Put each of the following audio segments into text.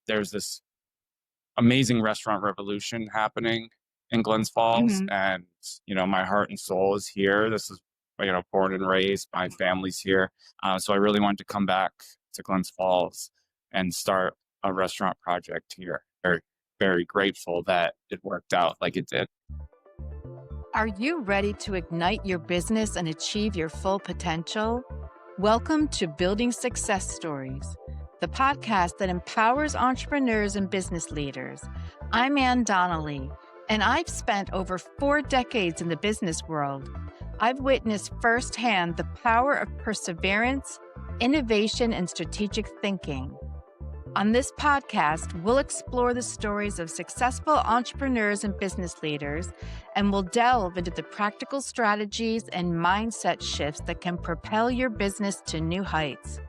there's this amazing restaurant revolution happening in Glens Falls, Mhm. and my heart and soul is here. This is born and raised. My family's here, so I really wanted to come back to Glens Falls and start a restaurant project here. Very, very grateful that it worked out like it did. Are you ready to ignite your business and achieve your full potential? Welcome to Building Success Stories, the podcast that empowers entrepreneurs and business leaders. I'm Ann Donnelly, and I've spent over 4 decades in the business world. I've witnessed firsthand the power of perseverance, innovation, and strategic thinking. On this podcast, we'll explore the stories of successful entrepreneurs and business leaders, and we'll delve into the practical strategies and mindset shifts that can propel your business to new heights.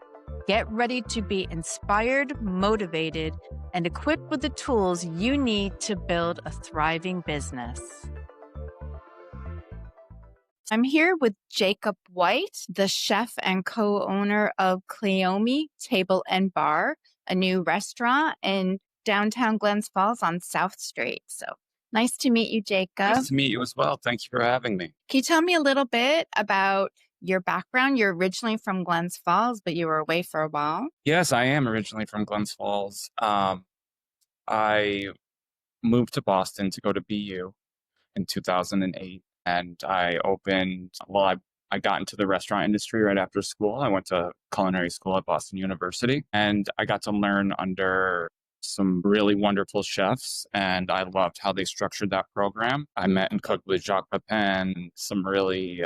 Get ready to be inspired, motivated, and equipped with the tools you need to build a thriving business. I'm here with Jakob White, the chef and co-owner of Cleome Table and Bar, a new restaurant in downtown Glens Falls on South Street. So nice to meet you, Jacob. Nice to meet you as well. Thank you for having me. Can you tell me a little bit about your background? You're originally from Glens Falls, but you were away for a while. Yes, I am originally from Glens Falls. I moved to Boston to go to BU in 2008. And I got into the restaurant industry right after school. I went to culinary school at Boston University, and I got to learn under some really wonderful chefs, and I loved how they structured that program. I met and cooked with Jakob White and some really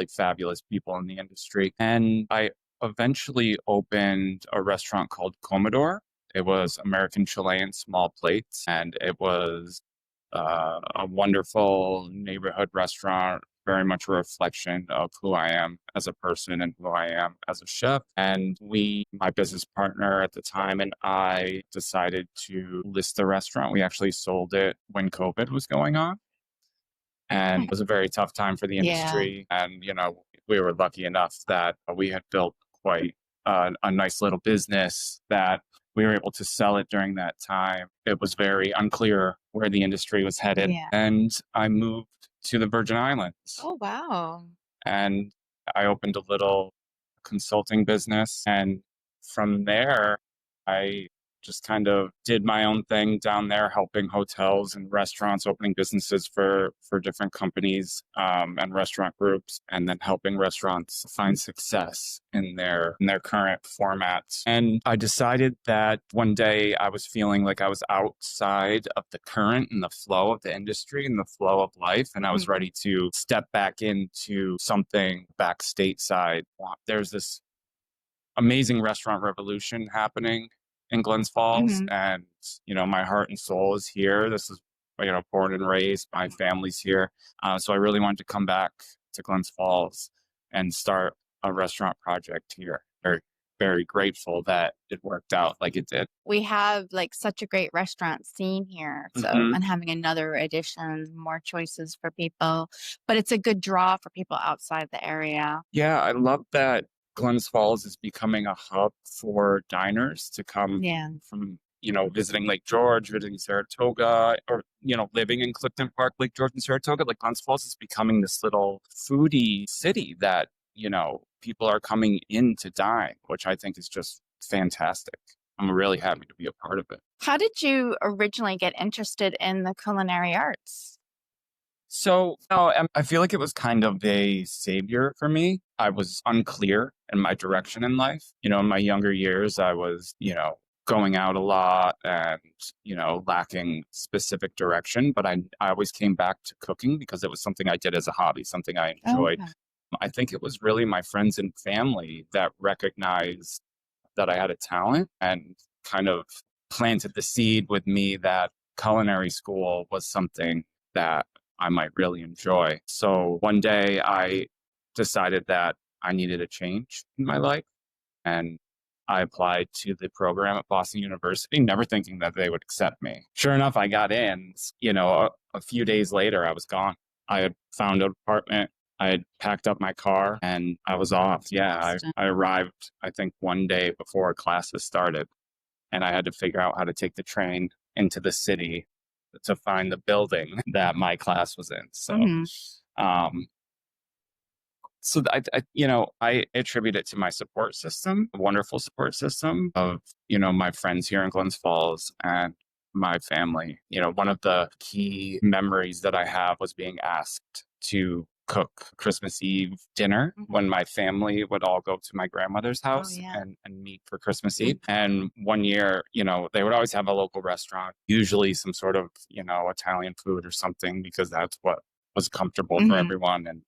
fabulous people in the industry. And I eventually opened a restaurant called Commodore. It was American Chilean small plates, and it was a wonderful neighborhood restaurant, very much a reflection of who I am as a person and who I am as a chef. And my business partner at the time and I decided to list the restaurant. We actually sold it when COVID was going on. And it was a very tough time for the industry. Yeah. And, we were lucky enough that we had built quite a nice little business that we were able to sell it during that time. It was very unclear where the industry was headed. Yeah. And I moved to the Virgin Islands. Oh, wow. And I opened a little consulting business. And from there, I just kind of did my own thing down there, helping hotels and restaurants, opening businesses for different companies and restaurant groups, and then helping restaurants find success in their current formats. And I decided that one day I was feeling like I was outside of the current and the flow of the industry and the flow of life, and I was ready to step back into something back stateside. There's this amazing restaurant revolution happening in Glens Falls, and my heart and soul is here. This is born and raised. My family's here, so I really wanted to come back to Glens Falls and start a restaurant project here. Very, very grateful that it worked out like it did. We have such a great restaurant scene here, so and having another addition, more choices for people, but it's a good draw for people outside the area. Yeah, I love that Glens Falls is becoming a hub for diners to come from, visiting Lake George, visiting Saratoga, or, living in Clifton Park, Lake George and Saratoga. Like Glens Falls is becoming this little foodie city that, people are coming in to dine, which I think is just fantastic. I'm really happy to be a part of it. How did you originally get interested in the culinary arts? So I feel like it was kind of a savior for me. I was unclear in my direction in life. In my younger years, I was, going out a lot and, lacking specific direction. But I always came back to cooking because it was something I did as a hobby, something I enjoyed. Okay. I think it was really my friends and family that recognized that I had a talent and kind of planted the seed with me that culinary school was something that I might really enjoy. So one day I decided that I needed a change in my life, and I applied to the program at Boston University, never thinking that they would accept me. Sure enough, I got in. A few days later, I was gone. I had found an apartment. I had packed up my car and I was off. Yeah, I arrived, I think, one day before classes started. and I had to figure out how to take the train into the city to find the building that my class was in. So, um, I attribute it to my support system, a wonderful support system of, my friends here in Glens Falls and my family. One of the key memories that I have was being asked to cook Christmas Eve dinner when my family would all go to my grandmother's house and meet for Christmas Eve. And one year, they would always have a local restaurant, usually some sort of, Italian food or something, because that's what was comfortable for everyone. And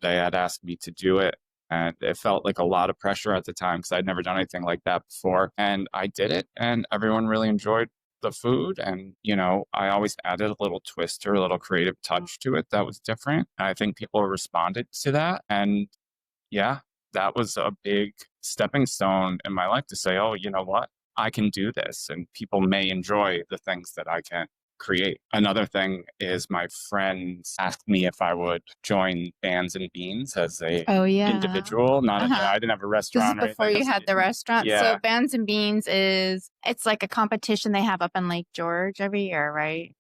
they had asked me to do it, and it felt like a lot of pressure at the time because I'd never done anything like that before. And I did it, and everyone really enjoyed the food. And, I always added a little twist or a little creative touch to it that was different. And I think people responded to that. And yeah, that was a big stepping stone in my life to say, oh, you know what? I can do this, and people may enjoy the things that I can create. Another thing is my friends asked me if I would join Bands and Beans as a individual. I didn't have a restaurant. This is before you had the restaurant. Yeah. So Bands and Beans it's like a competition they have up in Lake George every year, right?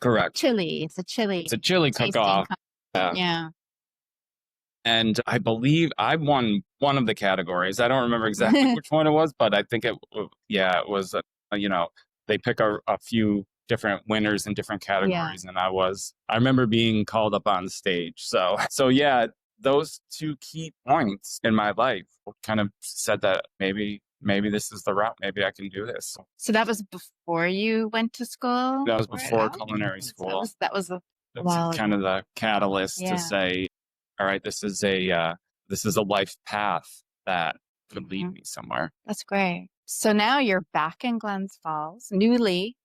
Correct. Chili. It's a chili. It's a chili cook-off. Yeah. And I believe I won one of the categories. I don't remember exactly which one it was, but I think it was, they pick a few different winners in different categories. And I remember being called up on stage. So yeah, those two key points in my life kind of said that maybe this is the route. Maybe I can do this. So that was before you went to school? That was before culinary school. That's kind of the catalyst to say, all right, this is a life path that could lead me somewhere. That's great. So now you're back in Glens Falls, newly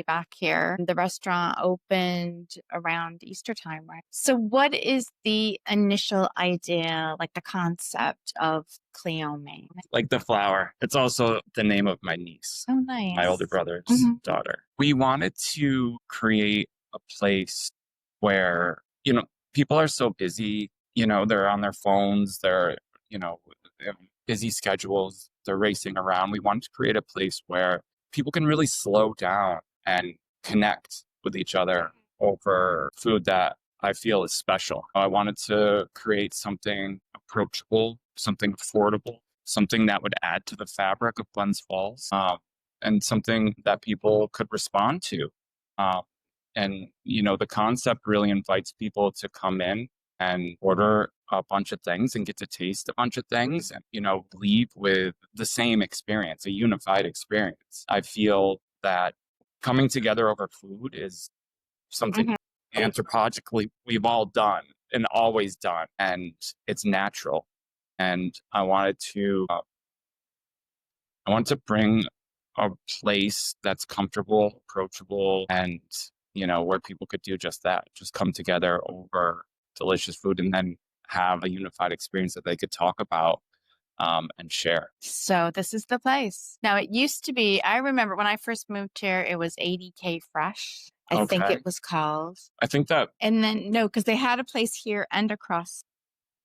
back here. The restaurant opened around Easter time, right? So what is the initial idea, like the concept of Cleome? Like the flower. It's also the name of my niece. Oh, nice. My older brother's daughter. We wanted to create a place where, people are so busy, they're on their phones, they're, they have busy schedules, they're racing around. We wanted to create a place where people can really slow down and connect with each other over food that I feel is special. I wanted to create something approachable, something affordable, something that would add to the fabric of Glens Falls, and something that people could respond to. And, the concept really invites people to come in and order a bunch of things and get to taste a bunch of things and, leave with the same experience, a unified experience. I feel that coming together over food is something anthropologically we've all done and always done, and it's natural. And I wanted to bring a place that's comfortable, approachable, and, where people could do just that, just come together over delicious food and then have a unified experience that they could talk about and share. So this is the place. Now, it used to be, I remember when I first moved here, it was 80K Fresh. I think it was called. I think that. And then, no, because they had a place here and across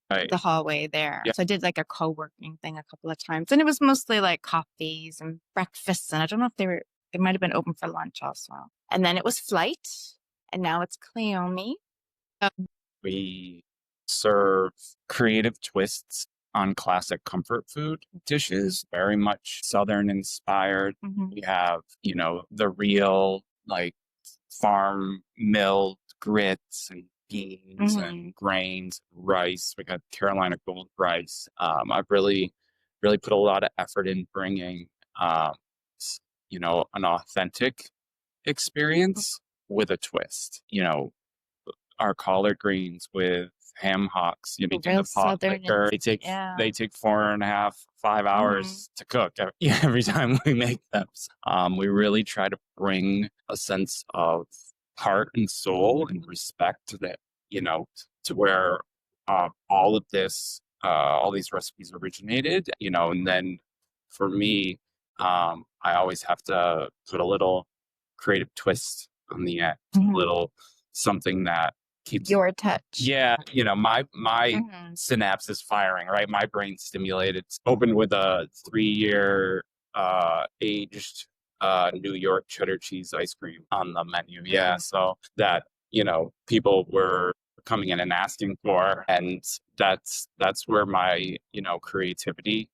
the hallway there. Yeah. So I did like a co-working thing a couple of times. And it was mostly like coffees and breakfasts. And I don't know if they might have been open for lunch also. And then it was Flight. And now it's Cleome. We serve creative twists on classic comfort food dishes, very much Southern inspired. We have, the real like farm milled grits and beans and grains, rice. We got Carolina Gold rice. I've really put a lot of effort in bringing, an authentic experience with a twist. Our collard greens with ham hocks, you do the pot liquor. They take 4.5, 5 hours to cook every time we make them. We really try to bring a sense of heart and soul and respect that, to where all of this, all these recipes originated, and then for me, I always have to put a little creative twist on the end, a little something that keeps your touch. Yeah. My synapse is firing, right? My brain's stimulated. It's opened with a 3-year aged New York cheddar cheese ice cream on the menu. Yeah, so that, people were coming in and asking for, and that's where my, creativity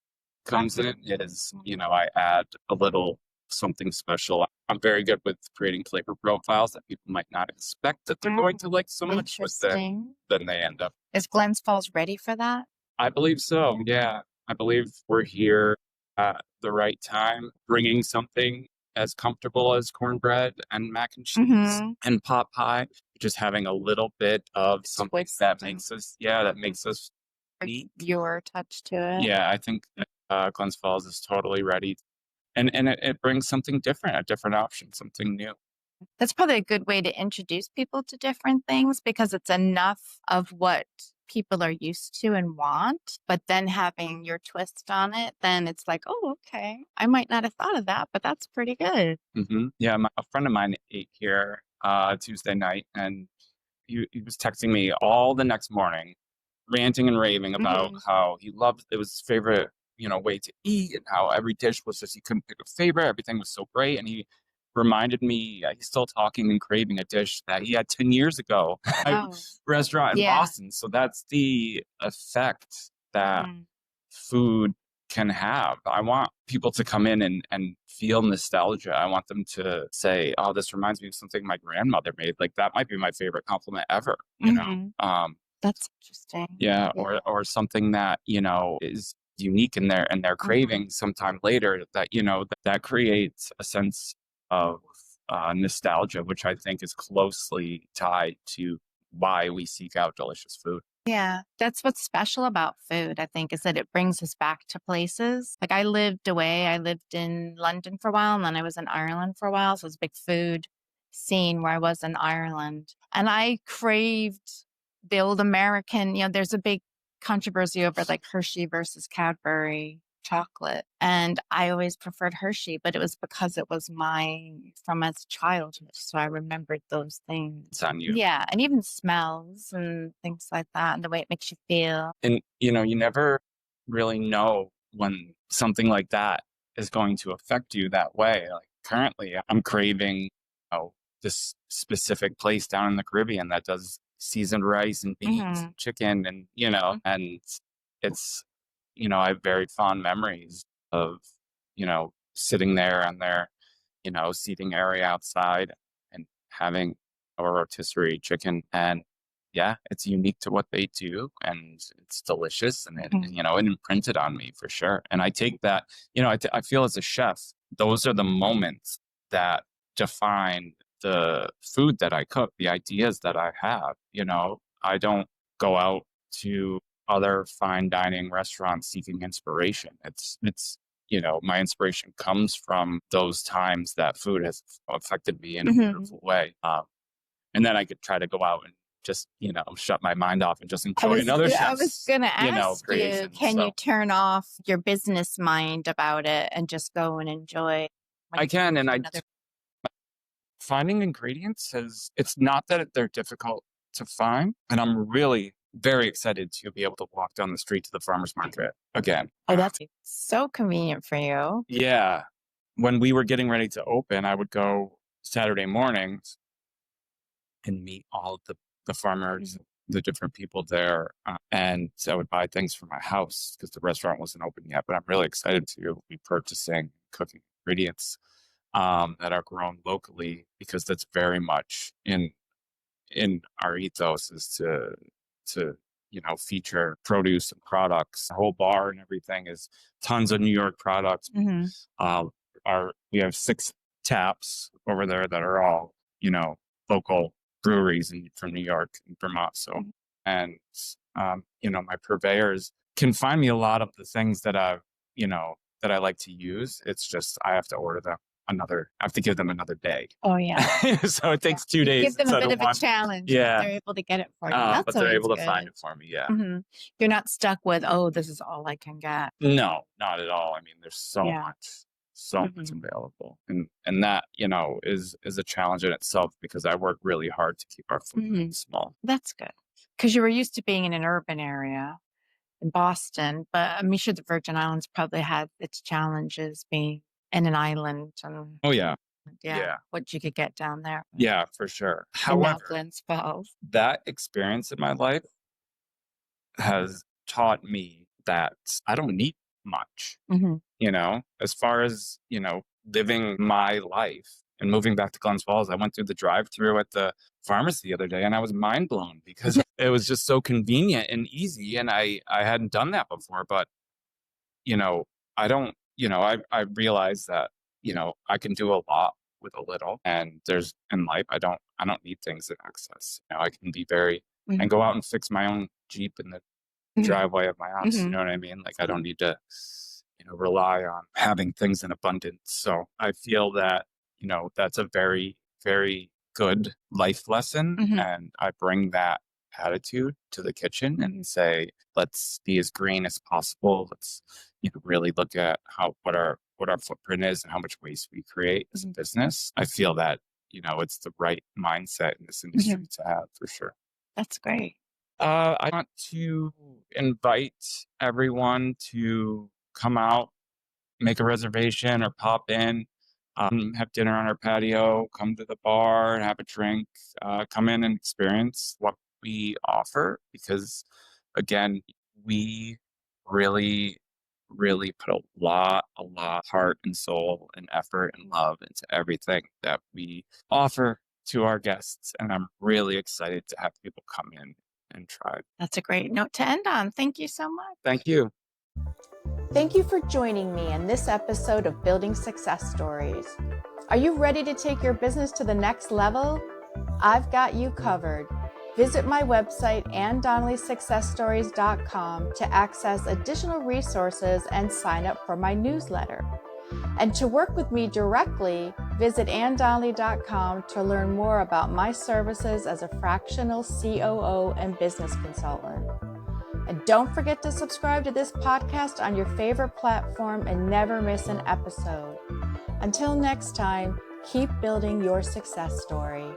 comes in. Is, I add a little something special. I'm very good with creating flavor profiles that people might not expect that they're going to like so much, but then they end up. Is Glens Falls ready for that? I believe so. Yeah. I believe we're here at the right time, bringing something as comfortable as cornbread and mac and cheese and pot pie, just having a little bit of something that makes us unique. Your touch to it. Yeah, I think that Glens Falls is totally ready. And it brings something different, a different option, something new. That's probably a good way to introduce people to different things, because it's enough of what people are used to and want, but then having your twist on it, then it's like, oh, okay, I might not have thought of that, but that's pretty good. Yeah, a friend of mine ate here Tuesday night, and he was texting me all the next morning, ranting and raving about how he loved it, was his favorite, way to eat, and how every dish was just, he couldn't pick a favorite. Everything was so great. And he reminded me, he's still talking and craving a dish that he had 10 years ago at a restaurant in Boston. So that's the effect that food can have. I want people to come in and feel nostalgia. I want them to say, oh, this reminds me of something my grandmother made. Like, that might be my favorite compliment ever, you know? That's interesting. Yeah. Or something that, is unique in their craving sometime later, that, that creates a sense of nostalgia, which I think is closely tied to why we seek out delicious food. Yeah, that's what's special about food, I think, is that it brings us back to places. Like, I lived away. I lived in London for a while, and then I was in Ireland for a while. So it was a big food scene where I was in Ireland. And I craved the old American, there's a big controversy over like Hershey versus Cadbury chocolate. And I always preferred Hershey, but it was because it was from as a childhood. So I remembered those things. It's on you. Yeah. And even smells and things like that, and the way it makes you feel. And, you never really know when something like that is going to affect you that way. Like, currently I'm craving, this specific place down in the Caribbean that does seasoned rice and beans and chicken, and, and it's, I have very fond memories of, sitting there on their, seating area outside and having a rotisserie chicken. And yeah, it's unique to what they do, and it's delicious, and it, it imprinted on me for sure. And I take that, I feel as a chef, those are the moments that define the food that I cook, the ideas that I have. I don't go out to other fine dining restaurants seeking inspiration. It's my inspiration comes from those times that food has affected me in a beautiful way. And then I could try to go out and just, shut my mind off and just enjoy another chef's, I was going to ask you, can you turn off your business mind about it and just go and enjoy? I can, and finding ingredients it's not that they're difficult to find, and I'm really very excited to be able to walk down the street to the farmer's market again. Oh, that's so convenient for you. Yeah. When we were getting ready to open, I would go Saturday mornings and meet all of the farmers, the different people there. And I would buy things for my house because the restaurant wasn't open yet. But I'm really excited to be purchasing cooking ingredients that are grown locally, because that's very much in our ethos, is to feature produce and products. The whole bar and everything is tons of New York products. We have 6 taps over there that are all local breweries from New York and Vermont. So and my purveyors can find me a lot of the things that I like to use. It's just I have to order them. I have to give them another day. Oh, yeah. So it takes 2 days. Give them a bit of a challenge. Yeah. They're able to get it for you. But they're able to find it for me. Yeah. You're not stuck with, this is all I can get. No, not at all. I mean, there's so much available. And that, is a challenge in itself, because I work really hard to keep our food small. That's good. Because you were used to being in an urban area in Boston, but I'm sure the Virgin Islands probably had its challenges being and an island and Oh yeah. what you could get down there. Yeah, for sure. And now However, Glens Falls. that experience in my life has taught me that I don't need much, as far as, living my life and moving back to Glens Falls. I went through the drive-through at the pharmacy the other day and I was mind blown because it was just so convenient and easy. And I hadn't done that before, but, I don't, I realize that, I can do a lot with a little, and there's in life, I don't need things in excess. I can be very, and go out and fix my own Jeep in the driveway of my house. You know what I mean? Like I don't need to, rely on having things in abundance. So I feel that, that's a very, very good life lesson. And I bring that attitude to the kitchen and say, let's be as green as possible. Let's, really look at what our footprint is and how much waste we create as a business. I feel that, it's the right mindset in this industry to have, for sure. That's great. I want to invite everyone to come out, make a reservation or pop in, have dinner on our patio, come to the bar and have a drink, come in and experience what we offer. Because again, we really, really put a lot of heart and soul and effort and love into everything that we offer to our guests. And I'm really excited to have people come in and try. That's a great note to end on. Thank you so much. Thank you. Thank you for joining me in this episode of Building Success Stories. Are you ready to take your business to the next level? I've got you covered. Visit my website, AnnDonnellySuccessStories.com, to access additional resources and sign up for my newsletter. And to work with me directly, visit AnnDonnelly.com to learn more about my services as a fractional COO and business consultant. And don't forget to subscribe to this podcast on your favorite platform and never miss an episode. Until next time, keep building your success story.